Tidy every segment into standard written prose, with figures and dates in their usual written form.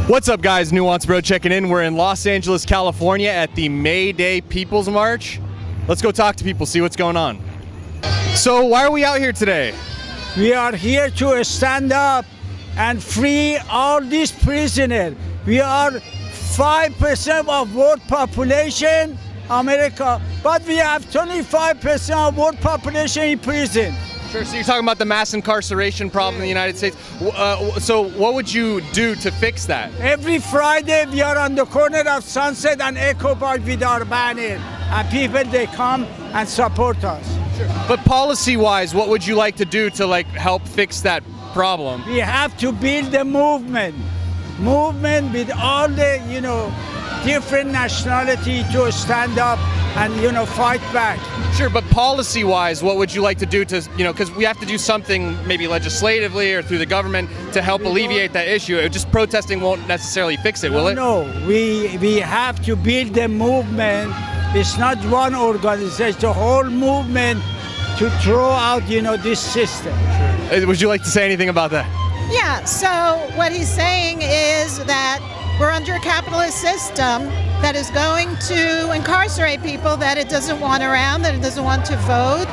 What's up, guys? Nuance Bro checking in. We're in Los Angeles, California at the May Day People's March. Let's go talk to people, see what's going on. So why are we out here today? We are here to stand up and free all these prisoners. We are 5% of world population, America, but we have 25% of world population in prison. Sure, so you're talking about the mass incarceration problem in the United States. So what would you do to fix that? Every Friday we are on the corner of Sunset and Echo Park with our banner, and people, they come and support us. Sure. But policy-wise, what would you like to do to help fix that problem? We have to build a movement with all the, different nationality to stand up and, fight back. Sure, but policy-wise, what would you like to do to, because we have to do something maybe legislatively or through the government to help alleviate that issue. Just protesting won't necessarily fix it, will it? No, we have to build a movement. It's not one organization, it's the whole movement to throw out, this system. Sure. Would you like to say anything about that? Yeah, so what he's saying is that we're under a capitalist system that is going to incarcerate people that it doesn't want around, that it doesn't want to vote,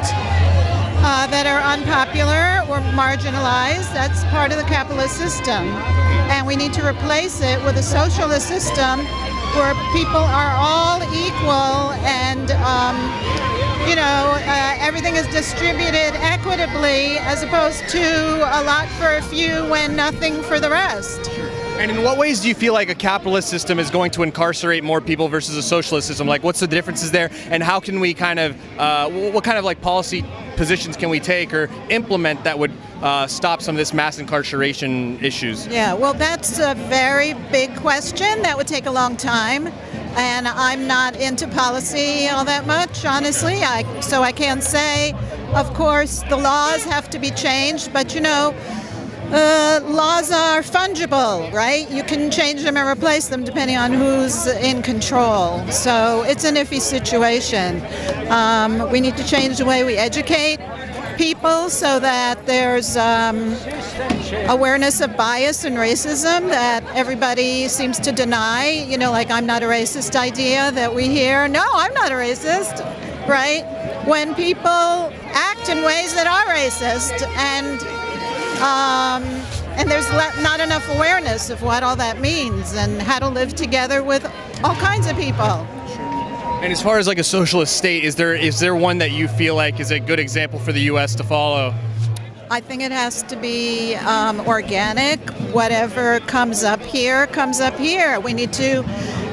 that are unpopular or marginalized. That's part of the capitalist system. And we need to replace it with a socialist system where people are all equal and everything is distributed equitably as opposed to a lot for a few and nothing for the rest. And in what ways do you feel like a capitalist system is going to incarcerate more people versus a socialist system? What's the differences there, and how can we what kind of policy positions can we take or implement that would stop some of this mass incarceration issues? Yeah, well, that's a very big question. That would take a long time. And I'm not into policy all that much, honestly. So I can't say. Of course, the laws have to be changed, but laws are fungible, right? You can change them and replace them depending on who's in control. So it's an iffy situation. We need to change the way we educate people so that there's awareness of bias and racism that everybody seems to deny. I'm not a racist idea that we hear. No, I'm not a racist, right? When people act in ways that are racist and there's not enough awareness of what all that means and how to live together with all kinds of people. And as far as a socialist state, is there one that you feel like is a good example for the U.S. to follow? I think it has to be organic. Whatever comes up here, comes up here. We need to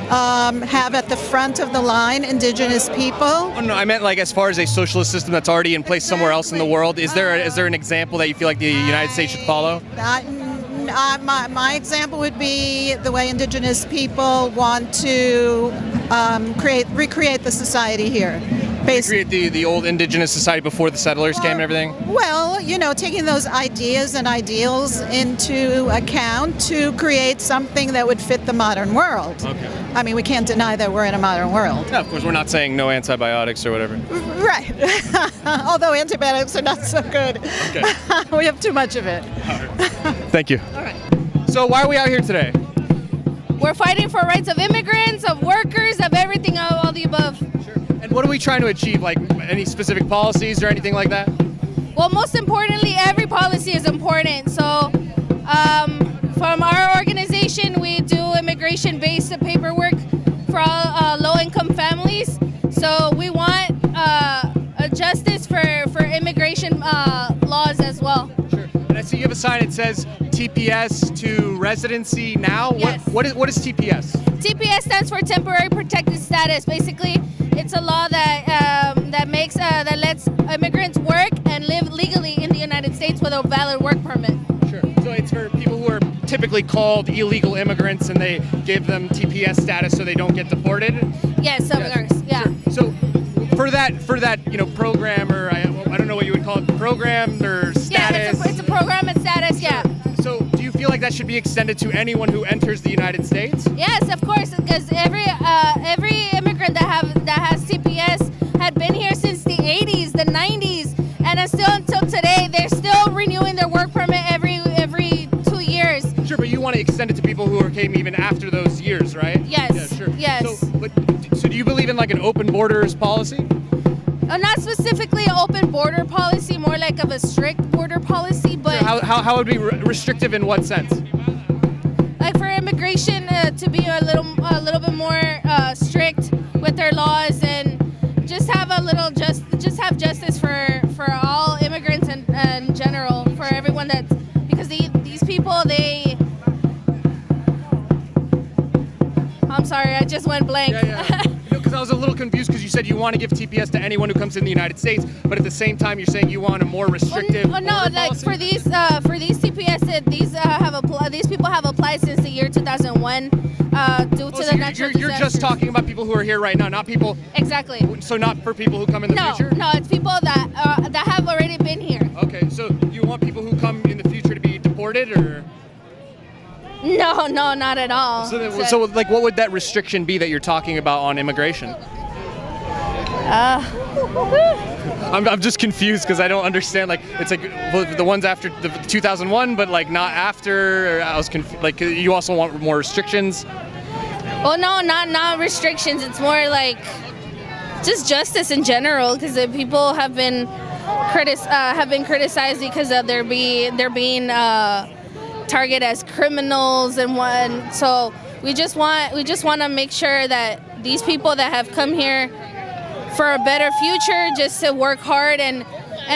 have at the front of the line indigenous people. Oh, no, I meant as far as a socialist system that's already in place somewhere else in the world. Is there an example that you feel like the United States should follow? My example would be the way indigenous people want to recreate the society here. Recreate the old indigenous society before the settlers came and everything? Well, taking those ideas and ideals into account to create something that would fit the modern world. Okay. I mean, we can't deny that we're in a modern world. No, of course, we're not saying no antibiotics or whatever. Right. Although antibiotics are not so good. Okay. We have too much of it. All right. Thank you. All right. So why are we out here today? We're fighting for rights of immigrants, of workers, of everything, all the above. Sure. And what are we trying to achieve? Any specific policies or anything like that? Well, most importantly, every policy is important. So from our organization, we do immigration-based paperwork for all low-income families. So we want a justice for immigration laws as well. Sure. And I see you have a sign that says TPS to residency now. Yes. What is TPS? TPS stands for temporary protected status. Basically, it's a law that lets immigrants work and live legally in the United States with a valid work permit. Sure. So it's for people who are typically called illegal immigrants, and they give them TPS status so they don't get deported. Yes, of course. Yeah. Sure. So for that program, or I don't know what you would call it, program or status. Yeah, it's a program and status. Sure. Yeah. So do you feel like that should be extended to anyone who enters the United States? Yes, of course, because every immigrant that has TPS had been here since the 80s, the 90s, and still until today, they're still renewing their work permit every 2 years. Sure, but you want want to extend it to people who came even after those years, right? Yes. Yeah, sure. Yes. So do you believe in like an open borders policy? Not specifically an open border policy, more like of a strict border policy, but How would it be restrictive in what sense? like for immigration to be a little bit more strict with their laws, and just have have justice for all immigrants and in general, for everyone because these people I'm sorry, I just went blank. Yeah. Because I was a little confused because you said you want to give TPS to anyone who comes in the United States, but at the same time you're saying you want a more restrictive. Oh no, like policy? for these TPS, these people have applied since the year 2001 due to the natural You're just talking about people who are here right now, not people. Exactly. So not for people who come in the future. No, it's people that have already been here. Okay, so you want people who come in the future to be deported, or? No, not at all. So like, what would that restriction be that you're talking about on immigration? I'm just confused because I don't understand. Like, it's like the ones after the 2001, but like not after. I was like, you also want more restrictions. Well, no, not restrictions. It's more like just justice in general, because the people have been criticized because of they're being targeted as criminals and what. So we just want to make sure that these people that have come here for a better future, just to work hard and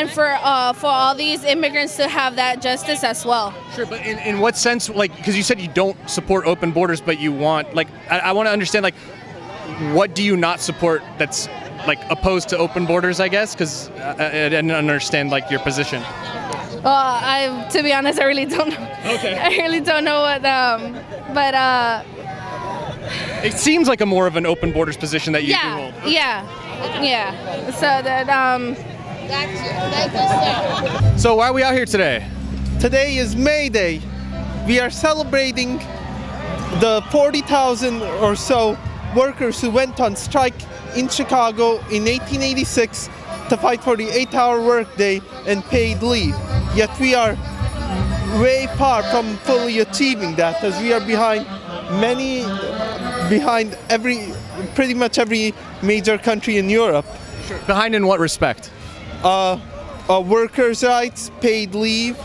for all these immigrants to have that justice as well. Sure, but in what sense? Like, because you said you don't support open borders, but you want, like, I want to understand, like, what do you not support that's like opposed to open borders? I guess because I didn't understand like your position. Well, to be honest, I really don't know. Okay. I really don't know what, but it seems like a more of an open borders position that you do hold. Okay. Yeah. So that So why are we out here today? Today is May Day. We are celebrating the 40,000 or so workers who went on strike in Chicago in 1886 to fight for the 8-hour workday and paid leave. Yet we are way far from fully achieving that, as we are behind pretty much every major country in Europe. Sure. Behind in what respect? Workers' rights, paid leave,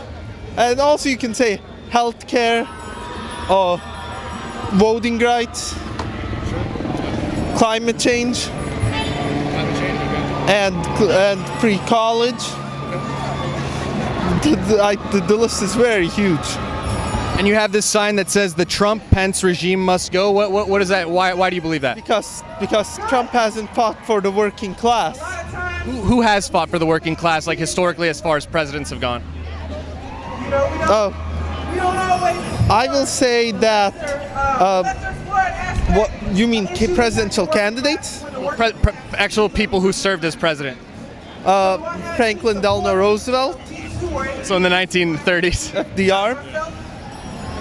and also you can say healthcare, voting rights, climate change, and free college. The list is very huge. And you have this sign that says the Trump-Pence regime must go. What is that? Why do you believe that? Because Trump hasn't fought for the working class. Who has fought for the working class, like historically, as far as presidents have gone? I will say that. What you mean, presidential candidates? Actual people who served as president. Franklin Delano Roosevelt. So in the 1930s. FDR.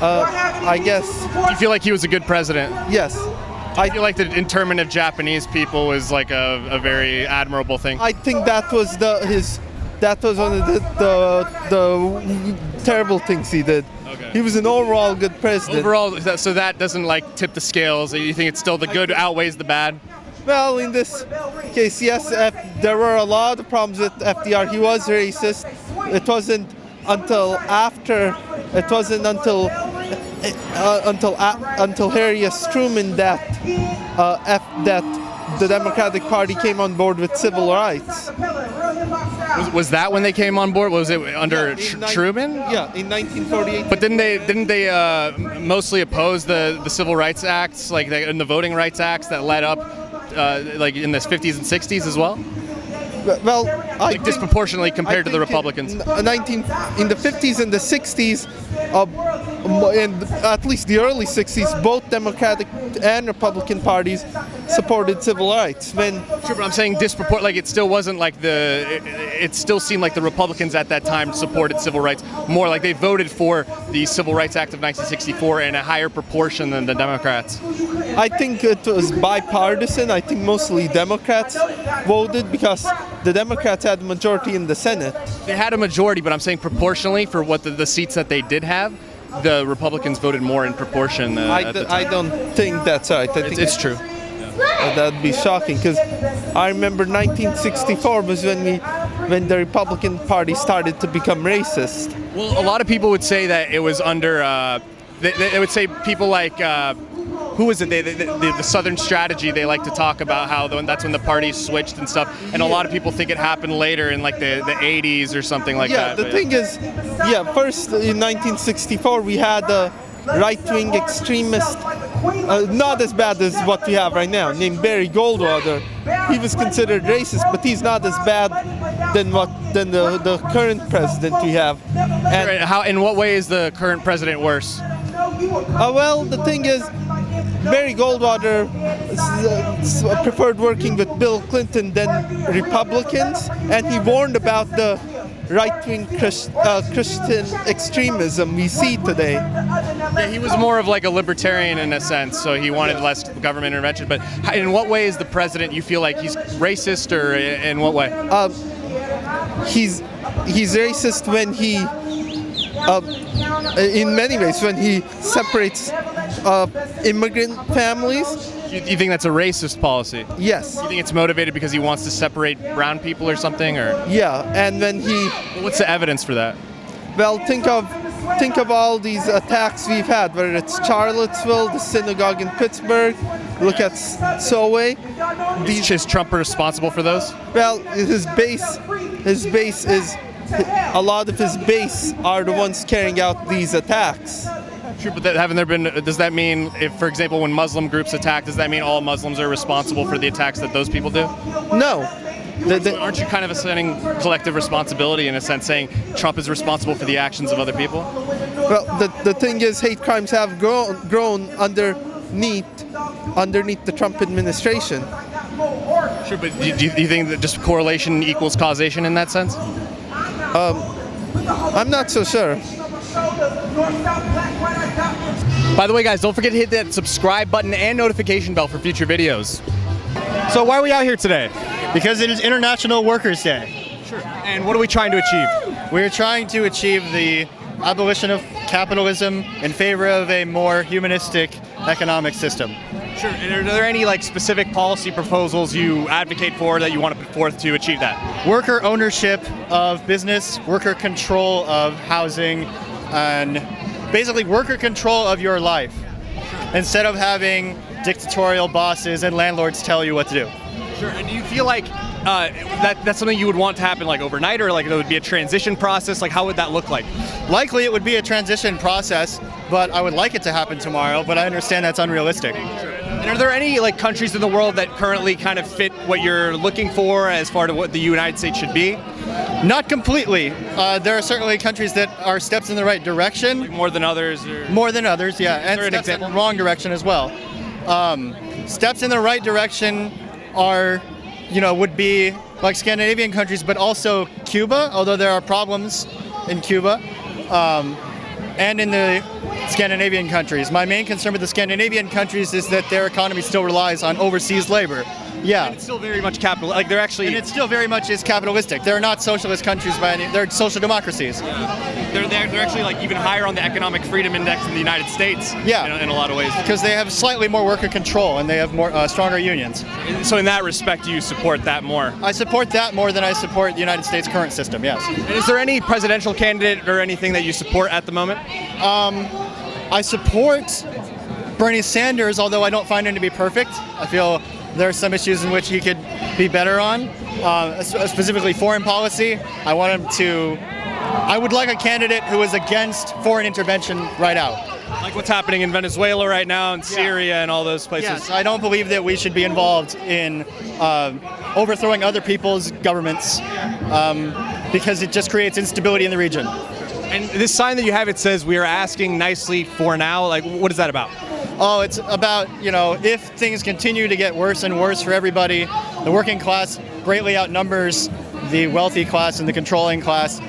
I guess. Do you feel like he was a good president? Yes. I feel like the internment of Japanese people was like a very admirable thing. I think that was one of the terrible things he did. Okay. He was an overall good president. Overall, so that doesn't like tip the scales. You think it's still the good outweighs the bad? Well, in this case, yes. There were a lot of problems with FDR. He was racist. It wasn't until Harry S. Truman that the Democratic Party came on board with civil rights. Was that when they came on board? Was it under Truman? Yeah, in 1948. But didn't they mostly oppose the Civil Rights Acts, like and the Voting Rights Acts that led up, like in the 50s and 60s as well? Well, like disproportionately compared to the Republicans. In the 50s and the 60s, and at least the early 60s, both Democratic and Republican parties supported civil rights. Sure, but I'm saying like it still wasn't like it still seemed like the Republicans at that time supported civil rights more. Like they voted for the Civil Rights Act of 1964 in a higher proportion than the Democrats. I think it was bipartisan. I think mostly Democrats voted because the Democrats had a majority in the Senate. They had a majority, but I'm saying proportionally for what the seats that they did have, the Republicans voted more in proportion. At the time. I don't think that's right. I think It's true. that'd be shocking, because I remember 1964 was when the Republican Party started to become racist. Well, a lot of people would say that it was under. They would say people like. Who was it? The Southern strategy. They like to talk about how that's when the parties switched and stuff. And a lot of people think it happened later in like the 80s or something like that. Yeah, the thing is, first in 1964 we had a right-wing extremist, not as bad as what we have right now, named Barry Goldwater. He was considered racist, but he's not as bad than the current president we have. And How? In what way is the current president worse? well, the thing is, Barry Goldwater preferred working with Bill Clinton than Republicans, and he warned about the right-wing Christian extremism we see today. Yeah, he was more of like a libertarian in a sense, so he wanted less government intervention. But in what way is the president, you feel like he's racist, or in what way? He's racist when he, in many ways, when he separates immigrant families. You think that's a racist policy? Yes. You think it's motivated because he wants to separate brown people or something, or? Yeah, and when he, What's the evidence for that? well, think of all these attacks we've had, whether it's Charlottesville, the synagogue in Pittsburgh, look at Soway. Is Trump responsible for those? Well, his base is, a lot of his base are the ones carrying out these attacks. True, but haven't there been? Does that mean, if, for example, when Muslim groups attack, does that mean all Muslims are responsible for the attacks that those people do? No. Aren't you kind of assigning collective responsibility in a sense, saying Trump is responsible for the actions of other people? Well, the thing is, hate crimes have grown underneath the Trump administration. Sure, but do you think that just correlation equals causation in that sense? I'm not so sure. By the way, guys, don't forget to hit that subscribe button and notification bell for future videos. So why are we out here today? Because it is International Workers' Day. Sure. And what are we trying to achieve? We're trying to achieve the abolition of capitalism in favor of a more humanistic economic system. Sure. And are there any like specific policy proposals you advocate for that you want to put forth to achieve that? Worker ownership of business, worker control of housing, and basically worker control of your life, instead of having dictatorial bosses and landlords tell you what to do. Sure. And do you feel like that's something you would want to happen like overnight, or like it would be a transition process? Like how would that look like? Likely it would be a transition process, but I would like it to happen tomorrow, but I understand that's unrealistic. And are there any like countries in the world that currently kind of fit what you're looking for as far as what the United States should be? Not completely. There are certainly countries that are steps in the right direction. Like more than others? Or? More than others, yeah. And there an steps in example? the wrong direction as well. Steps in the right direction are, would be like Scandinavian countries, but also Cuba, although there are problems in Cuba, and in the Scandinavian countries. My main concern with the Scandinavian countries is that their economy still relies on overseas labor. Yeah. And it's still very much capital. Like they're actually. And it still very much is capitalistic. They're not socialist countries by any. They're social democracies. They're actually like even higher on the economic freedom index in the United States. Yeah. In a lot of ways. Because they have slightly more worker control and they have more stronger unions. So in that respect, you support that more. I support that more than I support the United States' current system. Yes. And is there any presidential candidate or anything that you support at the moment? I support Bernie Sanders, although I don't find him to be perfect. I feel there are some issues in which he could be better on, specifically foreign policy. I would like a candidate who is against foreign intervention right out. Like what's happening in Venezuela right now, and Syria, and all those places. Yes, I don't believe that we should be involved in overthrowing other people's governments because it just creates instability in the region. And this sign that you have, it says, "We are asking nicely for now." Like, what is that about? Oh, it's about, if things continue to get worse and worse for everybody, the working class greatly outnumbers the wealthy class and the controlling class.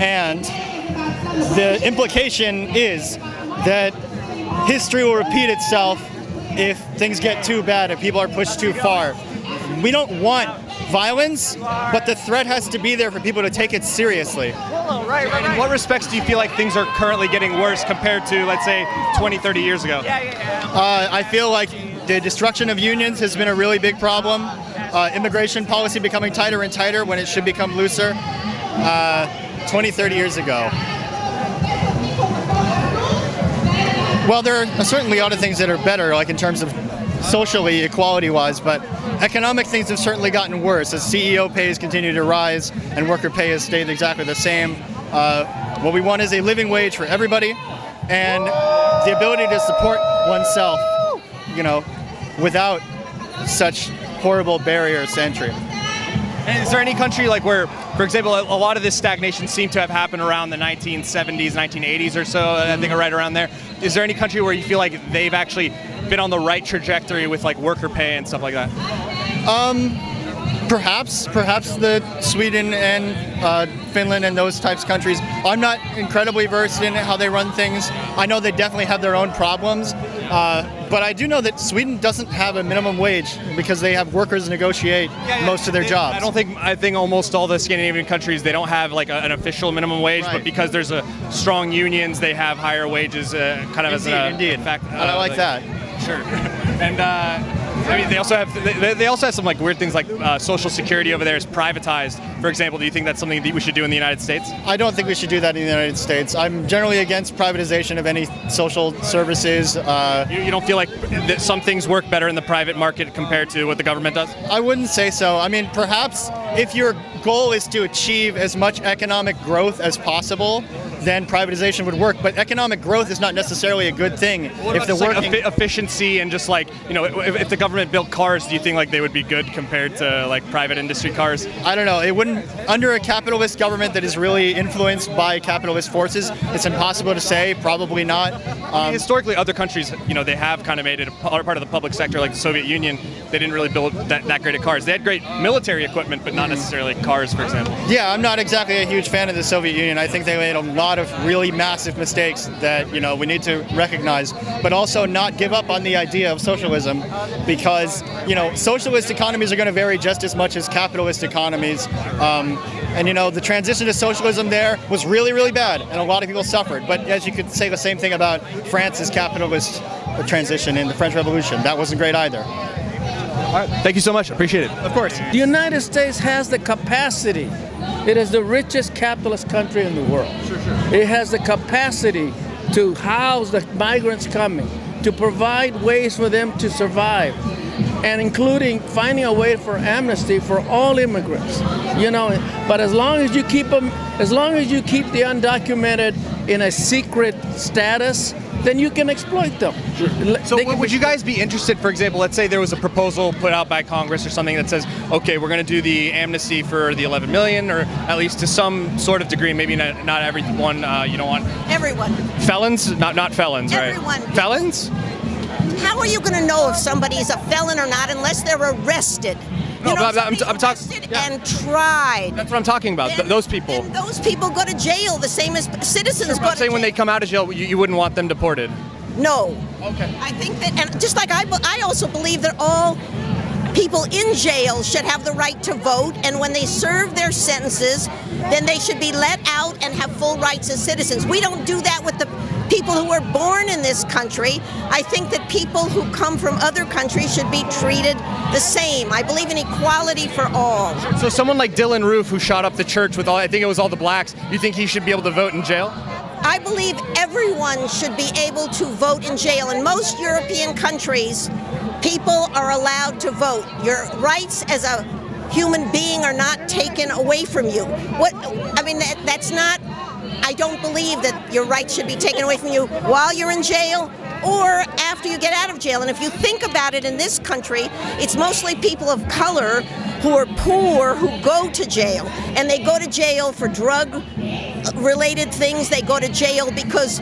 And the implication is that history will repeat itself if things get too bad, if people are pushed too far. we don't want violence, but the threat has to be there for people to take it seriously. In what respects do you feel like things are currently getting worse compared to, let's say, 20, 30 years ago? I feel like the destruction of unions has been a really big problem. Immigration policy becoming tighter and tighter when it should become looser. 20, 30 years ago. Well, there are certainly other things that are better, like in terms of socially, equality-wise, but economic things have certainly gotten worse as CEO pays continue to rise and worker pay has stayed exactly the same. What we want is a living wage for everybody and the ability to support oneself, without such horrible barriers to entry. And is there any country like where, for example, a lot of this stagnation seemed to have happened around the 1970s, 1980s or so, I think right around there. Is there any country where you feel like they've actually been on the right trajectory with like worker pay and stuff like that? Perhaps the Sweden and Finland and those types of countries. I'm not incredibly versed in how they run things. I know they definitely have their own problems, but I do know that Sweden doesn't have a minimum wage because they have workers negotiate most of their jobs. I think almost all the Scandinavian countries, they don't have like an official minimum wage, but because there's a strong unions, they have higher wages, kind of as a fact. And I like that. Sure. And I mean, they also have some like weird things like Social Security over there is privatized. For example, do you think that's something that we should do in the United States? I don't think we should do that in the United States. I'm generally against privatization of any social services. You don't feel like that some things work better in the private market compared to what the government does? I wouldn't say so. I mean, perhaps if your goal is to achieve as much economic growth as possible, then privatization would work. But economic growth is not necessarily a good thing. If the working efficiency and just like, if the government built cars, do you think like they would be good compared to like private industry cars? I don't know. It wouldn't, under a capitalist government that is really influenced by capitalist forces, it's impossible to say. Probably not. Historically, other countries, they have kind of made it a part of the public sector, like the Soviet Union. They didn't really build that great of cars. They had great military equipment, but not necessarily cars, for example. Yeah, I'm not exactly a huge fan of the Soviet Union. I think they made a lot of really massive mistakes that we need to recognize, but also not give up on the idea of socialism, because socialist economies are going to vary just as much as capitalist economies. And the transition to socialism there was really, really bad, and a lot of people suffered. But as you could say the same thing about France's capitalist transition in the French Revolution, that wasn't great either. All right, thank you so much. Appreciate it. Of course. The United States has the capacity. It is the richest capitalist country in the world. Sure. It has the capacity to house the migrants coming, to provide ways for them to survive, and including finding a way for amnesty for all immigrants. But as long as you keep the undocumented in a secret status, then you can exploit them. So would you guys be interested, for example, let's say there was a proposal put out by Congress or something that says, okay, we're going to do the amnesty for the 11 million, or at least to some sort of degree, maybe not everyone, you don't want... Everyone. Felons? Not felons, Everyone. Right? Felons? How are you going to know if somebody's a felon or not unless they're arrested? No, but I'm talking and tried. That's what I'm talking about. Those people. And those people go to jail the same as citizens go to jail. I'm saying when they come out of jail, you wouldn't want them deported. No. Okay. I think that, and just like I also believe that all people in jail should have the right to vote, and when they serve their sentences, then they should be let out and have full rights as citizens. We don't do that with the people who were born in this country. I think that people who come from other countries should be treated the same. I believe in equality for all. So someone like Dylan Roof, who shot up the church with I think it was all the blacks, you think he should be able to vote in jail? I believe everyone should be able to vote in jail. In most European countries, people are allowed to vote. Your rights as a human being are not taken away from you. That's not... I don't believe that your rights should be taken away from you while you're in jail or after you get out of jail. And if you think about it, in this country, it's mostly people of color who are poor who go to jail. And they go to jail for drug-related things. They go to jail because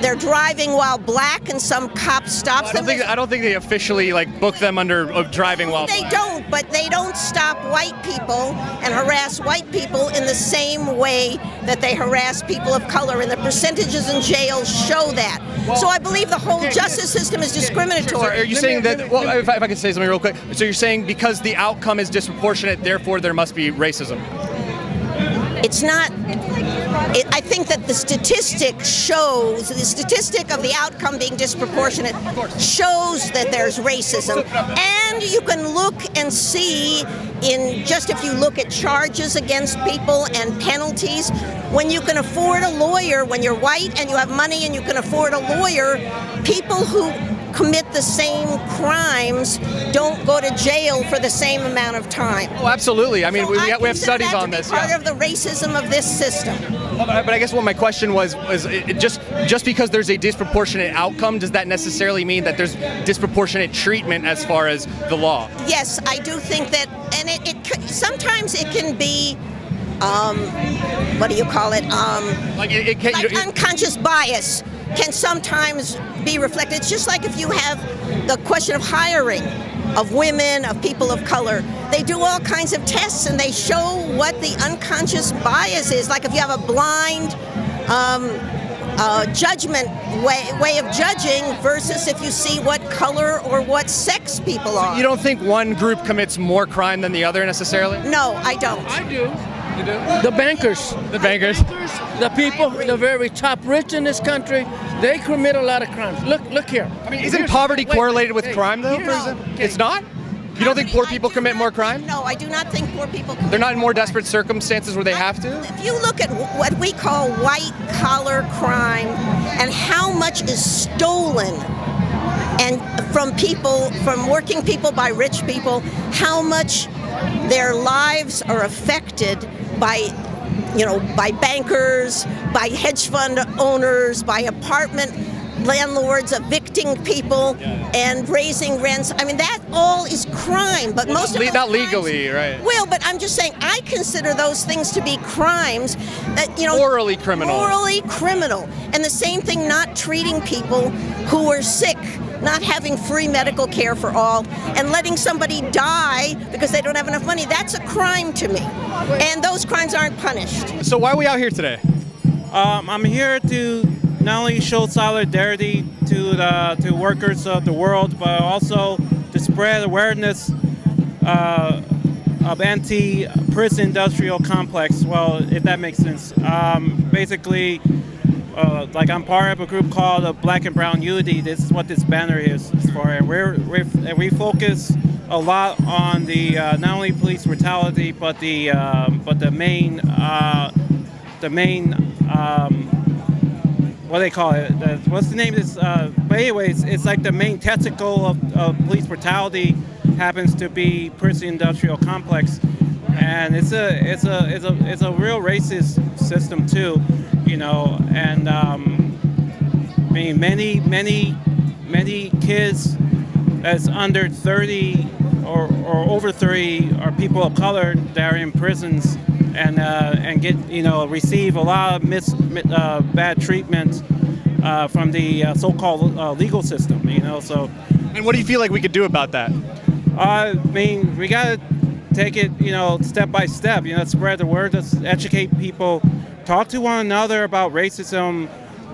they're driving while black and some cop stops them. I don't think they officially like book them under driving while They black. don't, but they don't stop white people and harass white people in the same way that they harass people of color, and the percentages in jail show that. So I believe the whole justice system is discriminatory. So are you saying that, well, if I could say something real quick, so you're saying because the outcome is disproportionate, therefore there must be racism? It's not. I think that the statistic of the outcome being disproportionate shows that there's racism. And you can look and see if you look at charges against people and penalties, when you can afford a lawyer, when you're white and you have money and you can afford a lawyer, people who commit the same crimes don't go to jail for the same amount of time. Oh, absolutely. I mean, So we I have studies consider that on to be this. Part Yeah. of the racism of this system. But I guess what my question was just because there's a disproportionate outcome, does that necessarily mean that there's disproportionate treatment as far as the law? Yes, I do think that, and sometimes it can be, what do you call it? Unconscious bias can sometimes be reflected. It's just like if you have the question of hiring of women, of people of color. They do all kinds of tests and they show what the unconscious bias is. Like if you have a blind judgment way of judging versus if you see what color or what sex people are. You don't think one group commits more crime than the other necessarily? No, I don't. I do. You do? The bankers. The bankers. The people, the very top rich in this country, they commit a lot of crimes. Look here. I mean, isn't poverty correlated with crime, though? No. It's not? You don't think poor people commit more crime? No, I do not think poor people commit They're not in more crime. desperate circumstances where they have to? If you look at what we call white-collar crime and how much is stolen and from working people by rich people, how much their lives are affected by bankers, by hedge fund owners, by apartment landlords evicting people and raising rents. I mean, that all is crime, but most of those not crimes, legally, right? Well, but I'm just saying, I consider those things to be crimes that, Morally criminal. Morally criminal. And the same thing, not treating people who are sick, not having free medical care for all, and letting somebody die because they don't have enough money. That's a crime to me. And those crimes aren't punished. So why are we out here today? I'm here to not only show solidarity to workers of the world, but also to spread awareness of anti-prison industrial complex. Well, if that makes sense. Basically, like I'm part of a group called Black and Brown Unity. This is what this banner is for, and we focus a lot on the not only police brutality, but the main what do they call it? What's the name of this? But anyways, it's like the main testicle of police brutality happens to be prison industrial complex, and it's a real racist system too, And I mean, many kids that's under 30 or over 30 are people of color that are in prisons and get receive a lot of bad treatment from the so-called legal system. So. And what do you feel like we could do about that? I mean, we gotta take it, step by step. Spread the word, let's educate people, talk to one another about racism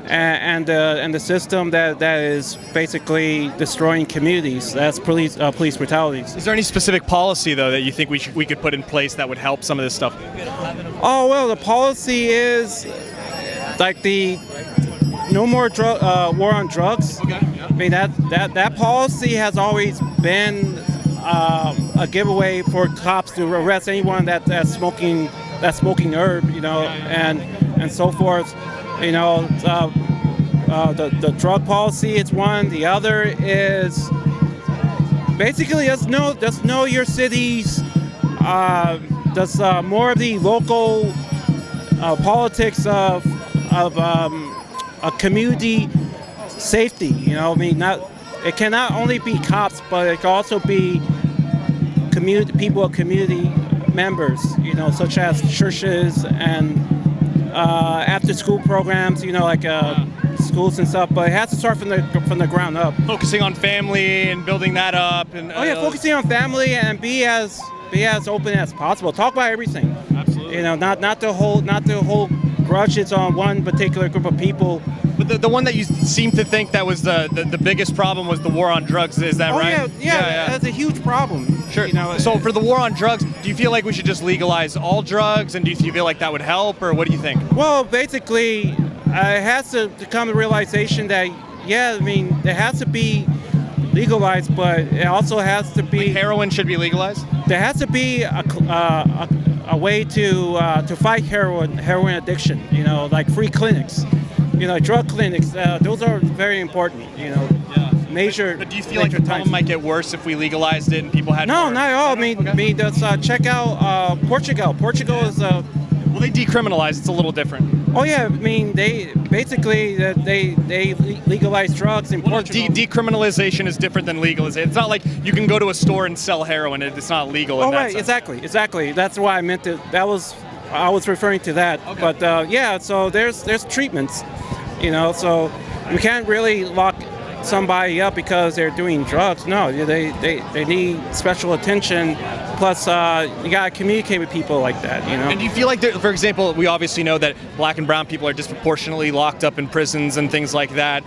and the system that is basically destroying communities. That's police brutality. Is there any specific policy though that you think we could put in place that would help some of this stuff? Oh well, the policy is like the no more war on drugs. Okay. Yeah. I mean that policy has always been a giveaway for cops to arrest anyone that's smoking herb, and so forth. The drug policy is one. The other is basically just know your cities. Does more of the local politics of a community safety. It cannot only be cops, but it can also be people of community members. Such as churches and after-school programs. Like schools and stuff, but it has to start from the ground up. Focusing on family and building that up, and Focusing on family and be as open as possible. Talk about everything. Absolutely. You know, not to hold grudges on one particular group of people. But the one that you seem to think that was the biggest problem was the war on drugs. Is that right? Yeah, that's a huge problem. Sure. You know, so for the war on drugs, do you feel like we should just legalize all drugs, and do you feel like that would help, or what do you think? well, basically, it has to come to the realization that it has to be legalized, but it also has to be Heroin should be legalized. there has to be a way to fight heroin addiction. You know, like free clinics. You know, drug clinics. Those are very important. You know, major. But do you feel like the problem might get worse if we legalized it and people had No, more? not at all. I mean, just check out Portugal. Portugal is well, they decriminalize. It's a little different. Oh yeah, I mean they basically they legalize drugs in Portugal. Decriminalization is different than legalization. It's not like you can go to a store and sell heroin. It's not legal. Oh right, exactly. That's why I meant to. I was referring to that. Okay. But so there's treatments, you know. So we can't really lock somebody up because they're doing drugs. No, they need special attention. Plus, you gotta communicate with people like that, you know. And do you feel like, for example, we obviously know that black and brown people are disproportionately locked up in prisons and things like that.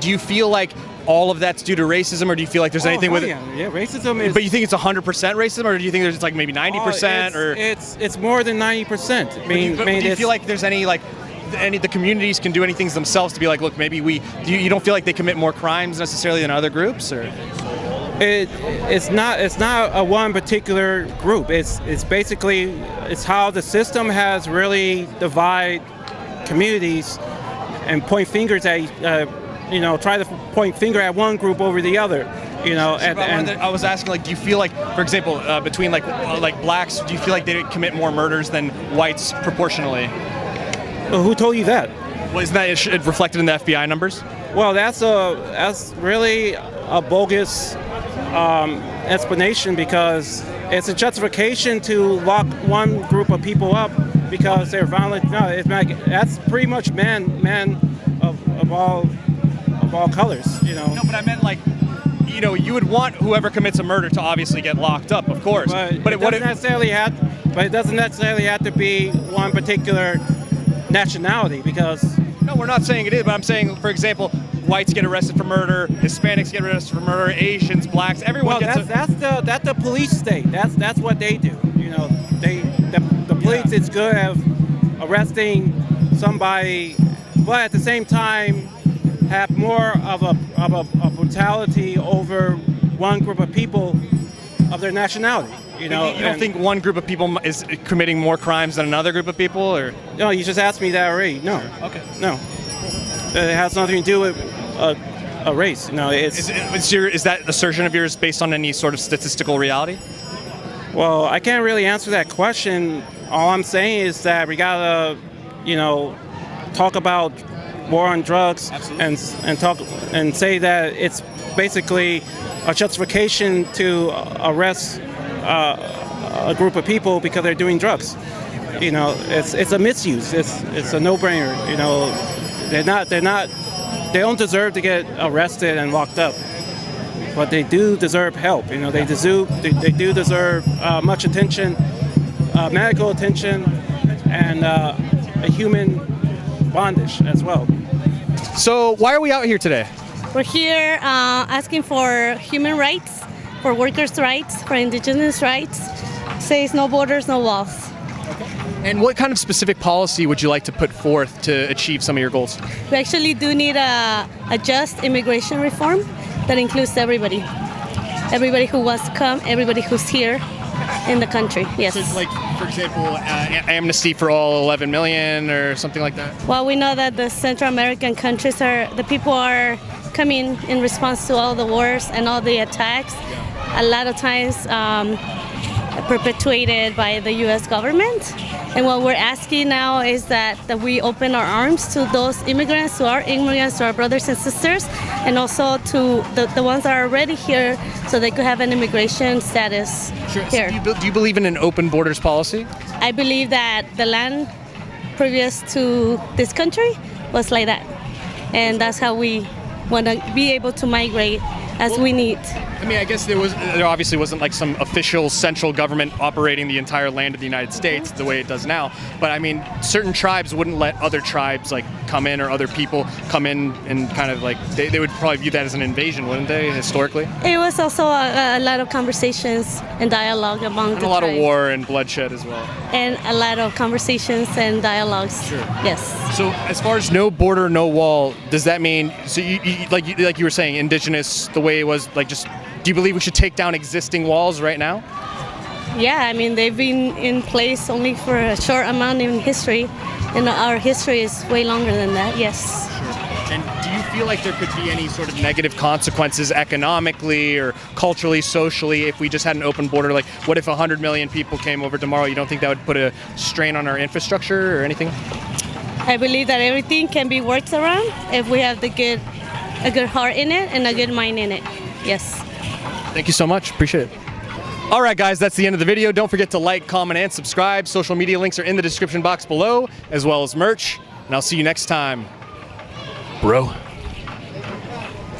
Do you feel like all of that's due to racism, or do you feel like there's anything with it? Yeah, racism is. But you think it's 100% racism, or do you think there's like maybe 90%? Or it's more than 90%. do you feel like there's the communities can do anything themselves to be like, look, maybe you don't feel like they commit more crimes necessarily than other groups, or? It's not a one particular group. It's basically how the system has really divided communities and point fingers at try to point finger at one group over the other. You know, I was asking, like, do you feel like, for example, between like blacks, do you feel like they commit more murders than whites proportionally? Well, who told you that? Well, isn't that reflected in the FBI numbers? Well, that's really a bogus explanation, because it's a justification to lock one group of people up because they're violent. No, that's pretty much men of all colors. You know. No, but I meant like, you know, you would want whoever commits a murder to obviously get locked up, of course. But it doesn't necessarily have to be one particular nationality, because. No, we're not saying it is, but I'm saying, for example, whites get arrested for murder, Hispanics get arrested for murder, Asians, blacks, everyone gets. That's the police state. That's what they do. You know, the police is good at arresting somebody, but at the same time have more of a brutality over one group of people of their nationality. You know, you don't think one group of people is committing more crimes than another group of people, or? No, you just asked me that already. No. Okay. No. It has nothing to do with a race. No, is that assertion of yours based on any sort of statistical reality? Well, I can't really answer that question. All I'm saying is that we gotta, talk about war on drugs and say that it's basically a justification to arrest a group of people because they're doing drugs. You know, it's a misuse. It's a no-brainer. You know, they don't deserve to get arrested and locked up, but they do deserve help. You know, they do deserve much attention, medical attention, and a human bondage as well. So why are we out here today? We're here asking for human rights, for workers' rights, for indigenous rights. Says no borders, no walls. And what kind of specific policy would you like to put forth to achieve some of your goals? We actually do need a just immigration reform that includes everybody. Everybody who wants to come, everybody who's here in the country, yes. So like, for example, amnesty for all 11 million or something like that? Well, we know that the Central American countries the people are coming in response to all the wars and all the attacks, a lot of times perpetuated by the U.S. government. And what we're asking now is that we open our arms to those immigrants, to our brothers and sisters, and also to the ones that are already here, so they could have an immigration status here. So do you believe in an open borders policy? I believe that the land previous to this country was like that. and that's how we want to be able to migrate as we need. I mean, I guess there obviously wasn't like some official central government operating the entire land of the United States the way it does now. But I mean, certain tribes wouldn't let other tribes like come in, or other people come in, and kind of like they would probably view that as an invasion, wouldn't they, historically? It was also a lot of conversations and dialogue among And the a lot of tribes. war and bloodshed as well. And a lot of conversations and dialogues. Sure. Yes. So as far as no border, no wall, does that mean, so like you were saying, indigenous, the way it was, like, just, do you believe we should take down existing walls right now? Yeah, I mean, they've been in place only for a short amount in history, and our history is way longer than that, yes. And do you feel like there could be any sort of negative consequences economically or culturally, socially, if we just had an open border? Like, what if 100 million people came over tomorrow? You don't think that would put a strain on our infrastructure or anything? I believe that everything can be worked around if we have a good heart in it and a good mind in it, yes. Thank you so much. Appreciate it. All right, guys, that's the end of the video. Don't forget to like, comment, and subscribe. Social media links are in the description box below, as well as merch. And I'll see you next time, bro.